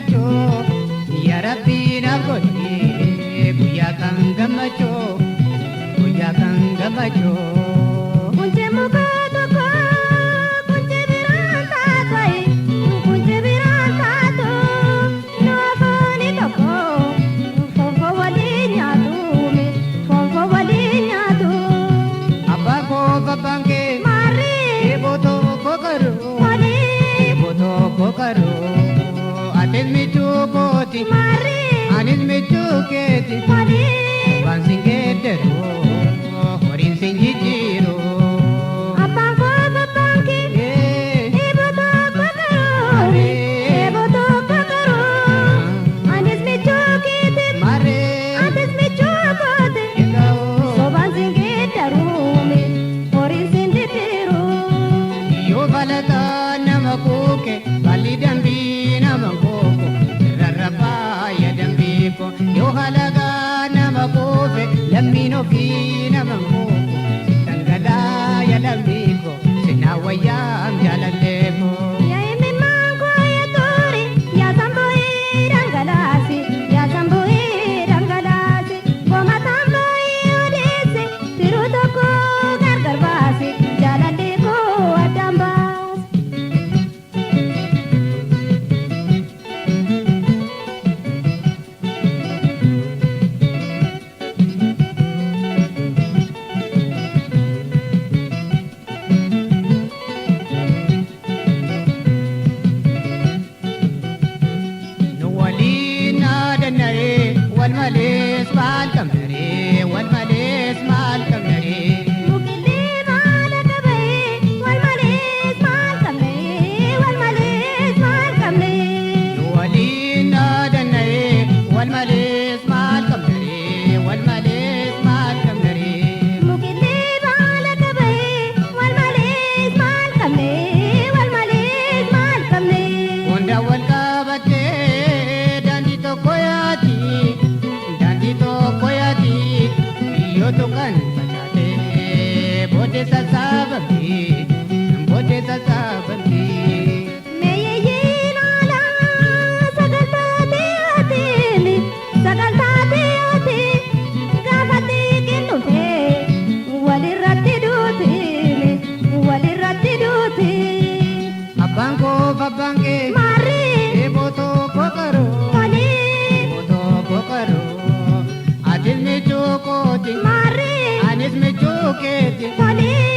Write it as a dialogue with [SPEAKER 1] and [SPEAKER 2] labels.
[SPEAKER 1] gammachuu yaa Rabbii naaf godhi guyyaa kan gammachuu guyyaa kan gammachuu.
[SPEAKER 2] Kunjee muka tokko kunjee biraan taatoi kunjee biraan taatu noofooni tokko fonfoo waliin nyaatuumi fonfoo waliin nyaatu.
[SPEAKER 1] Abbaa koo babbaan kee
[SPEAKER 2] Marii
[SPEAKER 1] eeboo tokko garuu
[SPEAKER 2] walii
[SPEAKER 1] eeboo tokko garuu atis michuu kooti
[SPEAKER 2] marii
[SPEAKER 1] anis michuu keeti
[SPEAKER 2] walii
[SPEAKER 1] waan sin geeddaruu horiin sin jijjiiruu.
[SPEAKER 2] abbaan koo babbaan kee eeboo tokko garuu eeboo tokko garuu anis michuu keeti atis michuu kooti sobaan sin geeddaruumi horiin sin jijjiiru.
[SPEAKER 1] Yoo balataa nama kuuke balli dambii nama kooko rarrabaa ya dambii ko yoo halagaa nama kuufe lammiin ofii nama kooko dhangalaa ya lambii ko sinaa wayyaam jaalallee ko.
[SPEAKER 2] Yaa imimmaan koo yaa toori yaa sambu'ii dhangalaasi yaa sambu'ii dhangalaasi goomataan ba'ii odeesse tiruu tokko gargar baasi jaalallee koo addaan baasi.
[SPEAKER 1] Nu waliin aadannaree wal malees maal qabnaree wal malees maal qabnaree.
[SPEAKER 2] Mukillee maala qabee wal malees maal qabnee wal malees maal qabnee.
[SPEAKER 1] Nu waliin aadannaree wal malees maal qabnaree wal malees maal qabnaree.
[SPEAKER 2] Mukillee maala qabee wal malees maal qabnee wal malees maal qabnee.
[SPEAKER 1] Hunda wal qabattee daandii tokko yaati daandii tokko yaati biyyoota kan facaatee booddee sassaabamti booddee sassaabamti.
[SPEAKER 2] Meeyyeeyyiin alaa sagaltaatee atiini sagaltaatee ati gaafatee kennuufee walirratti duutiini walirratti duuti.
[SPEAKER 1] Abbaan koo babbaan kee
[SPEAKER 2] Marii
[SPEAKER 1] eeboo tokko qaroo
[SPEAKER 2] walii
[SPEAKER 1] eeboo tokko qaroo atis michuu kooti
[SPEAKER 2] marii
[SPEAKER 1] anis michuu keeti.
[SPEAKER 2] walii